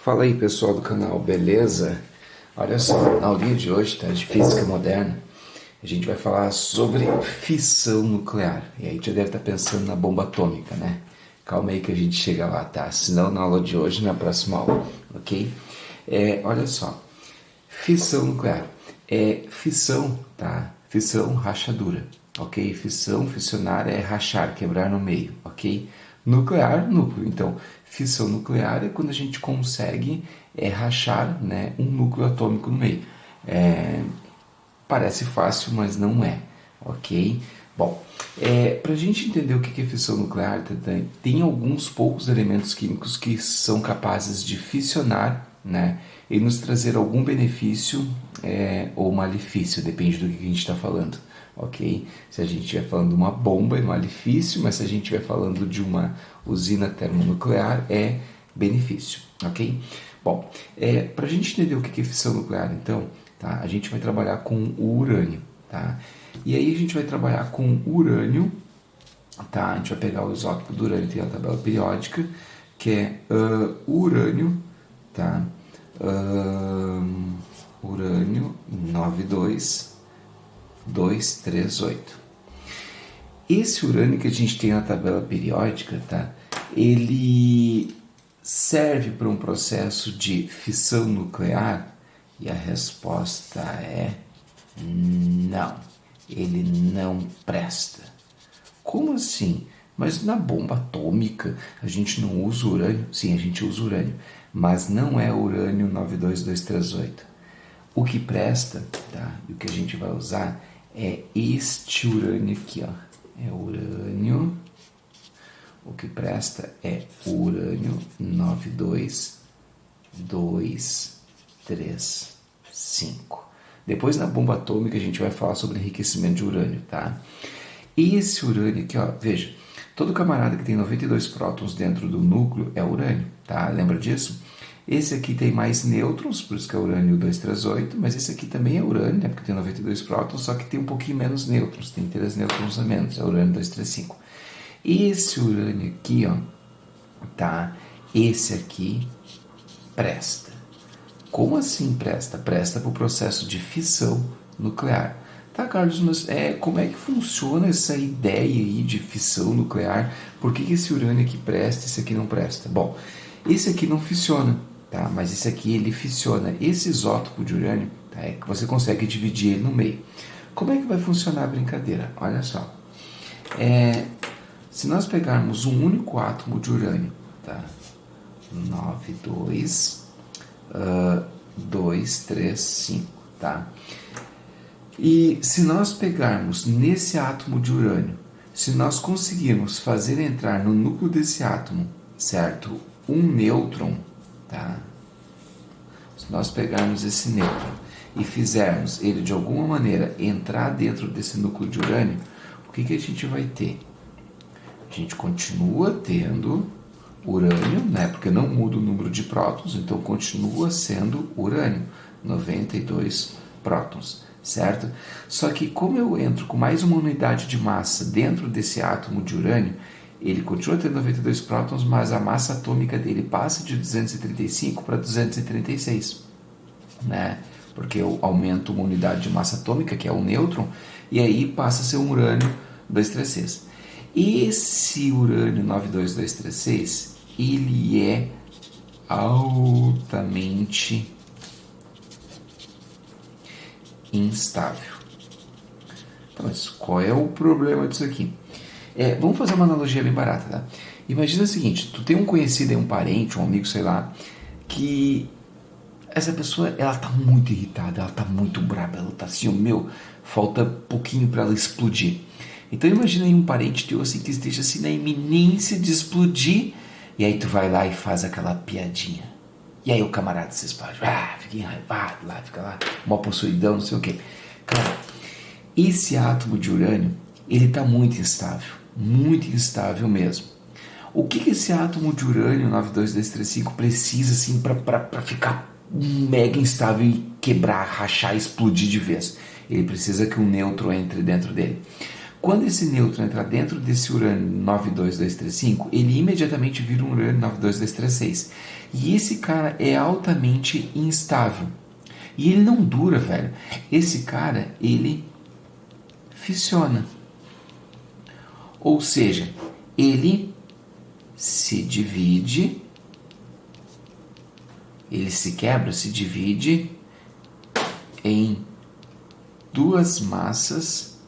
Fala aí, pessoal do canal, beleza? Olha só, na aulinha de hoje, tá, de física moderna, a gente vai falar sobre fissão nuclear. E aí já deve estar pensando na bomba atômica, né? Calma aí que a gente chega lá, tá? Se não na aula de hoje, na próxima aula, ok? Olha só, fissão nuclear. Fissão, tá? Fissão, rachadura, ok? Fissão, fissionar é rachar, quebrar no meio, ok? Nuclear, núcleo. Então, fissão nuclear é quando a gente consegue rachar, né, um núcleo atômico no meio. Parece fácil, mas não é, ok? Bom, para a gente entender o que é fissão nuclear, tem alguns poucos elementos químicos que são capazes de fissionar, né, e nos trazer algum benefício ou malefício, depende do que a gente está falando, ok? Se a gente estiver falando de uma bomba é malefício, mas se a gente estiver falando de uma usina termonuclear é benefício, ok? Bom, para a gente entender o que é fissão nuclear, então, tá, a gente vai trabalhar com o urânio, tá? E aí a gente vai trabalhar com urânio, tá? A gente vai pegar o isótopo do urânio, tem a tabela periódica, que é urânio, tá? Urânio 92238. Esse urânio que a gente tem na tabela periódica, tá? Ele serve para um processo de fissão nuclear? E a resposta é não. Ele não presta. Como assim? Mas na bomba atômica a gente não usa urânio? Sim, a gente usa urânio, mas não é urânio 92238. O que presta, tá? E o que a gente vai usar é este urânio aqui, ó. É urânio. O que presta é urânio 92235. Depois na bomba atômica a gente vai falar sobre enriquecimento de urânio, tá? E esse urânio aqui, ó, veja, todo camarada que tem 92 prótons dentro do núcleo é urânio, tá? Lembra disso? Esse aqui tem mais nêutrons, por isso que é urânio 238, mas esse aqui também é urânio, né? Porque tem 92 prótons, só que tem um pouquinho menos nêutrons, tem 3 nêutrons a menos, é urânio 235. Esse urânio aqui, ó, tá? Esse aqui presta. Como assim presta? Presta para o processo de fissão nuclear. Tá, Carlos, mas como é que funciona essa ideia aí de fissão nuclear? Por que esse urânio aqui presta e esse aqui não presta? Bom, esse aqui não fissiona, tá? Mas esse aqui ele fissiona. Esse isótopo de urânio, tá? É que você consegue dividir ele no meio. Como é que vai funcionar a brincadeira? Olha só. Se nós pegarmos um único átomo de urânio, tá? 92235, tá? E se nós pegarmos nesse átomo de urânio, se nós conseguirmos fazer entrar no núcleo desse átomo, certo? Um nêutron, tá? Se nós pegarmos esse nêutron e fizermos ele de alguma maneira entrar dentro desse núcleo de urânio, o que a gente vai ter? A gente continua tendo urânio, né? Porque não muda o número de prótons, então continua sendo urânio, 92 prótons, certo? Só que como eu entro com mais uma unidade de massa dentro desse átomo de urânio, ele continua tendo 92 prótons, mas a massa atômica dele passa de 235 para 236, né? Porque eu aumento uma unidade de massa atômica, que é o nêutron, e aí passa a ser um urânio 236. Esse urânio 92236, ele é altamente instável. Então, mas qual é o problema disso aqui? Vamos fazer uma analogia bem barata, tá? Imagina o seguinte, tu tem um conhecido, um parente, um amigo, sei lá, que essa pessoa, ela tá muito irritada, ela tá muito braba, ela tá assim, falta pouquinho para ela explodir. Então imagina aí um parente teu assim que esteja assim na iminência de explodir, e aí tu vai lá e faz aquela piadinha. E aí o camarada se explode, fica enraivado lá, fica lá, uma possuidão, não sei o que. Cara, esse átomo de urânio, ele tá muito instável mesmo. O que esse átomo de urânio 92235 precisa assim para ficar mega instável e quebrar, rachar, explodir de vez? Ele precisa que um nêutron entre dentro dele. Quando esse nêutron entrar dentro desse urânio 92235, ele imediatamente vira um urânio 92236. E esse cara é altamente instável. E ele não dura, velho. Esse cara, ele fissiona. Ou seja, ele se divide, ele se quebra, se divide em duas massas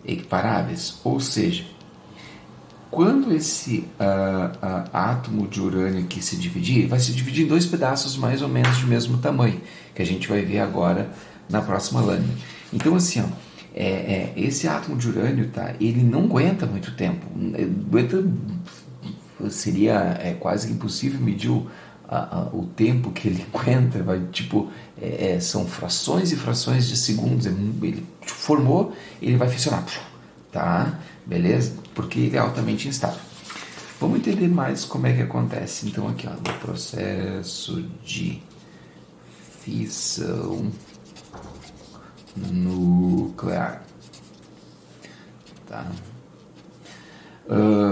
equiparáveis. Ou seja, quando esse átomo de urânio aqui se dividir, vai se dividir em dois pedaços mais ou menos do mesmo tamanho, que a gente vai ver agora na próxima lâmina. Então, assim, ó, esse átomo de urânio, tá, ele não aguenta muito tempo. Seria quase impossível medir o tempo que ele aguenta. São frações e frações de segundos. Ele formou, ele vai fissionar, tá? Beleza? Porque ele é altamente instável. Vamos entender mais como é que acontece. Então, aqui, ó, no processo de fissão nuclear. Tá?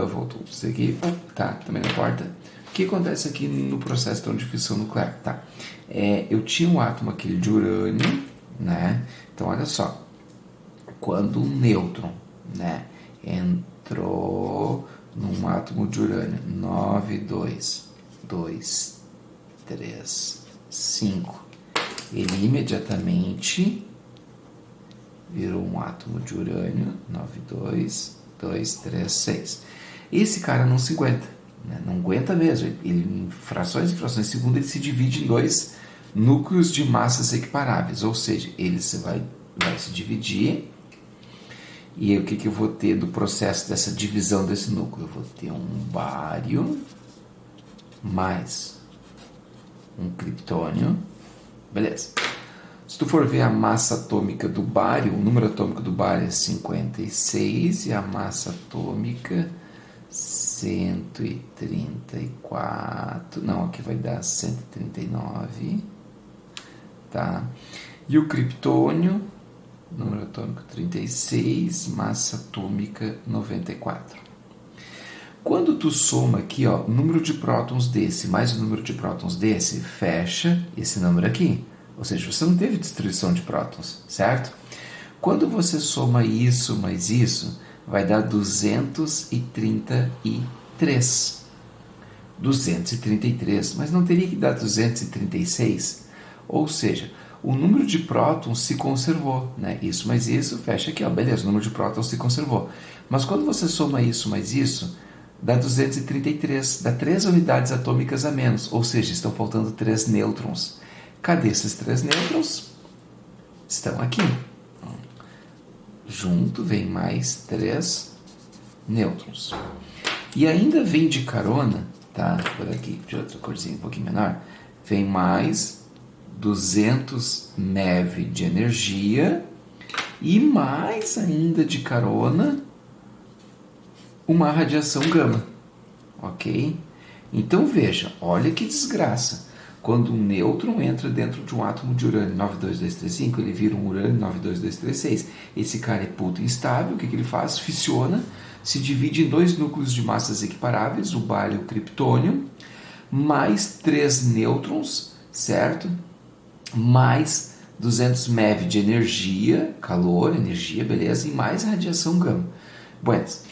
Voltou isso aqui. Tá, também não importa. O que acontece aqui no processo então, de fissão nuclear? Tá. Eu tinha um átomo aquele de urânio, né? Então, olha só. Quando um nêutron, né, entrou num átomo de urânio 92235, ele imediatamente virou um átomo de urânio 92236. Esse cara não se aguenta, né? Não aguenta mesmo. Ele, em frações e frações de segundo, ele se divide em dois núcleos de massas equiparáveis, ou seja, ele vai se dividir. E o que eu vou ter do processo dessa divisão desse núcleo? Eu vou ter um bário mais um criptônio. Beleza. Se tu for ver a massa atômica do bário, o número atômico do bário é 56 e a massa atômica 134. Não, aqui vai dar 139. Tá? E o criptônio, número atômico 36, massa atômica 94. Quando tu soma aqui, ó, o número de prótons desse mais o número de prótons desse, fecha esse número aqui. Ou seja, você não teve destruição de prótons, certo? Quando você soma isso mais isso, vai dar 233. 233, mas não teria que dar 236? Ou seja, o número de prótons se conservou, né? Isso mais isso, fecha aqui, ó, beleza, o número de prótons se conservou. Mas quando você soma isso mais isso, dá 233, dá 3 unidades atômicas a menos, ou seja, estão faltando 3 nêutrons. Cadê esses 3 nêutrons? Estão aqui. Junto vem mais 3 nêutrons. E ainda vem de carona, tá? Por aqui, de outra corzinha um pouquinho menor, vem mais 200 MeV de energia e mais ainda de carona uma radiação gama, ok? Então veja, olha que desgraça. Quando um nêutron entra dentro de um átomo de urânio 92235, ele vira um urânio 92236. Esse cara é puto instável, o que ele faz? Fissiona, se divide em dois núcleos de massas equiparáveis, o bário e o criptônio, mais 3 nêutrons, certo? Mais 200 MeV de energia, calor, energia, beleza, e mais radiação gama. Buenas.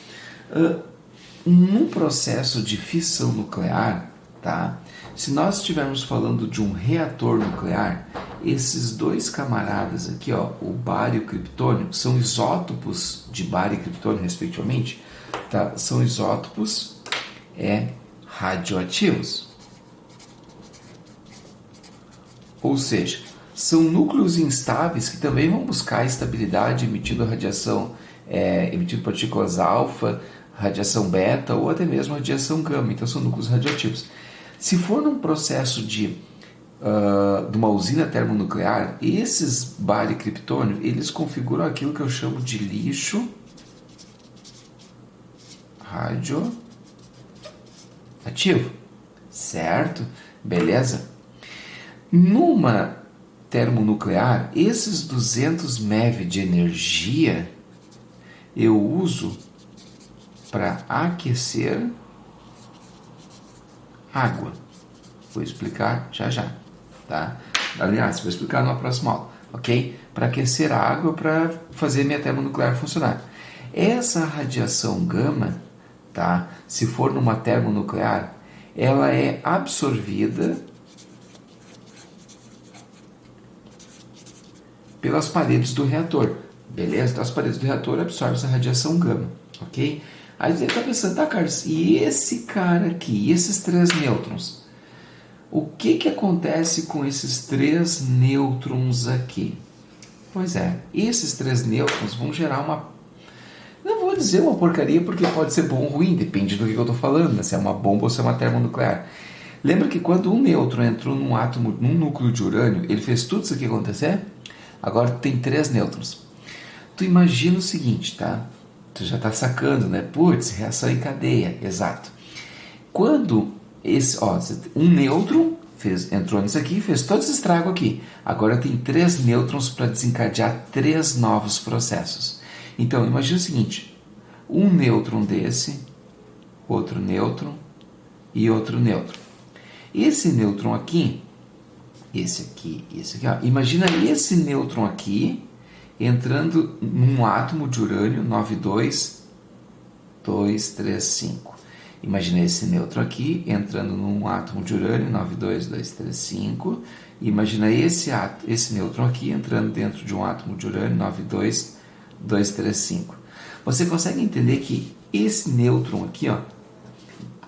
Num processo de fissão nuclear, tá? Se nós estivermos falando de um reator nuclear, esses dois camaradas aqui, ó, o bário e o criptônio, são isótopos de bário e criptônio, respectivamente, tá? São isótopos radioativos. Ou seja, são núcleos instáveis que também vão buscar estabilidade emitindo radiação, emitindo partículas alfa, radiação beta ou até mesmo radiação gama. Então são núcleos radioativos. Se for num processo de uma usina termonuclear, esses bário e criptônio, eles configuram aquilo que eu chamo de lixo radioativo, certo? Beleza? Numa termonuclear, esses 200 MeV de energia, eu uso para aquecer água. Vou explicar já já, tá? Aliás, vou explicar numa próxima aula, ok? Para aquecer a água para fazer minha termonuclear funcionar. Essa radiação gama, tá? Se for numa termonuclear, ela é absorvida pelas paredes do reator, beleza? Então as paredes do reator absorvem essa radiação gama, ok? Aí você está pensando, tá, Carlos, e esse cara aqui, esses 3 nêutrons? O que acontece com esses 3 nêutrons aqui? Pois é, esses 3 nêutrons vão gerar uma... Não vou dizer uma porcaria, porque pode ser bom ou ruim, depende do que eu estou falando, né? Se é uma bomba ou se é uma termonuclear. Lembra que quando um nêutron entrou num átomo, num núcleo de urânio, ele fez tudo isso aqui acontecer? Agora tem 3 nêutrons. Tu imagina o seguinte, tá? Tu já está sacando, né? Putz, reação em cadeia, exato. Quando um nêutron entrou nisso aqui, fez todo esse estrago aqui. Agora tem 3 nêutrons para desencadear 3 novos processos. Então, imagina o seguinte, um nêutron desse, outro nêutron e outro nêutron. Esse nêutron aqui, esse aqui, ó, imagina esse nêutron aqui entrando num átomo de urânio 92235. Imagina esse nêutron aqui entrando num átomo de urânio 92235. Imagina esse nêutron aqui entrando dentro de um átomo de urânio 92235. Você consegue entender que esse nêutron aqui, ó,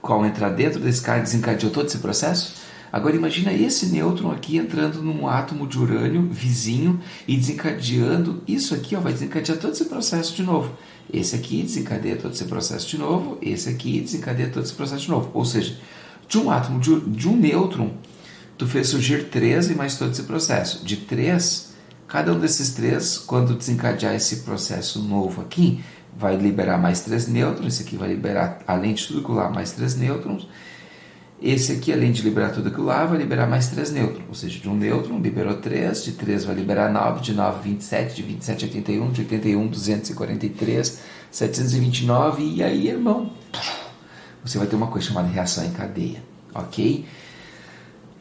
qual entrar dentro desse cara desencadeou todo esse processo? Agora imagina esse nêutron aqui entrando num átomo de urânio vizinho e desencadeando isso aqui, ó, vai desencadear todo esse processo de novo. Esse aqui desencadeia todo esse processo de novo, esse aqui desencadeia todo esse processo de novo. Ou seja, de um átomo, de um nêutron, tu fez surgir 3 e mais todo esse processo. De 3, cada um desses 3, quando desencadear esse processo novo aqui, vai liberar mais 3 nêutrons, esse aqui vai liberar, além de tudo aquilo lá, mais 3 nêutrons. Esse aqui, além de liberar tudo aquilo lá, vai liberar mais 3 nêutrons. Ou seja, de um nêutron liberou 3, de 3 vai liberar 9, de 9, 27, de 27, 81, de 81, 243, 729, e aí, irmão, você vai ter uma coisa chamada reação em cadeia, ok?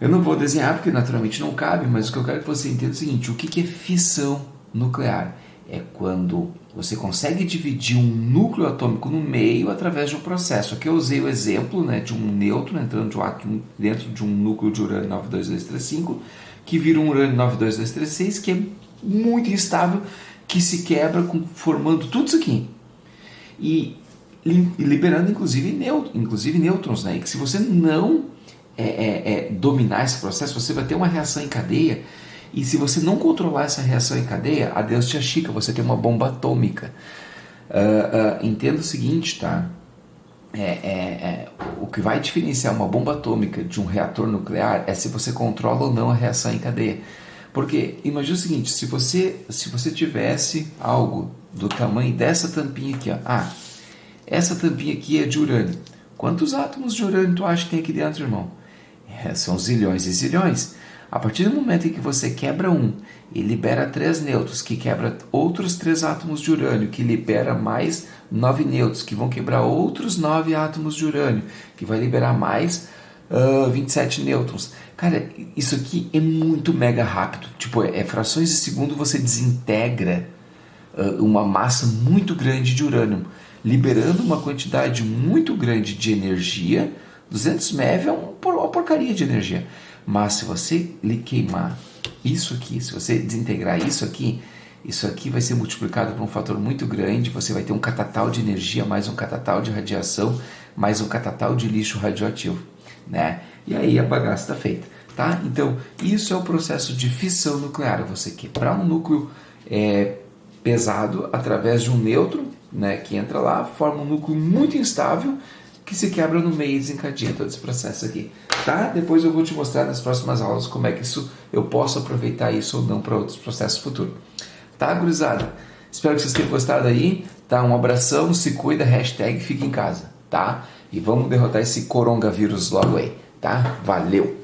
Eu não vou desenhar porque naturalmente não cabe, mas o que eu quero que você entenda é o seguinte, o que é fissão nuclear? É quando você consegue dividir um núcleo atômico no meio através de um processo. Aqui eu usei o exemplo, né, de um nêutron entrando de um átomo dentro de um núcleo de urânio 92235, que vira um urânio 92236, que é muito instável, que se quebra formando tudo isso aqui. E liberando inclusive nêutrons, né? E que se você não dominar esse processo, você vai ter uma reação em cadeia. E se você não controlar essa reação em cadeia, adeus tia Chica, você tem uma bomba atômica. Entenda o seguinte, tá? O que vai diferenciar uma bomba atômica de um reator nuclear é se você controla ou não a reação em cadeia. Porque imagina o seguinte, se você tivesse algo do tamanho dessa tampinha aqui, ó, essa tampinha aqui é de urânio. Quantos átomos de urânio tu acha que tem aqui dentro, irmão? São zilhões e zilhões. A partir do momento em que você quebra um e libera 3 nêutrons, que quebra outros 3 átomos de urânio, que libera mais 9 nêutrons, que vão quebrar outros 9 átomos de urânio, que vai liberar mais 27 nêutrons. Cara, isso aqui é muito mega rápido. Tipo, frações de segundo você desintegra uma massa muito grande de urânio, liberando uma quantidade muito grande de energia. 200 MeV é uma porcaria de energia. Mas se você lhe queimar isso aqui, se você desintegrar isso aqui vai ser multiplicado por um fator muito grande, você vai ter um catatal de energia, mais um catatal de radiação, mais um catatal de lixo radioativo, né? E aí a bagaça está feita, tá? Então, isso é o processo de fissão nuclear, você quebrar um núcleo pesado através de um nêutron, né, que entra lá, forma um núcleo muito instável, que se quebra no meio e desencadeia todo esse processo aqui, tá? Depois eu vou te mostrar nas próximas aulas como é que eu posso aproveitar isso ou não para outros processos futuros. Tá, gurizada? Espero que vocês tenham gostado aí, tá? Um abração, se cuida, hashtag fica em casa, tá? E vamos derrotar esse coronavírus logo aí, tá? Valeu!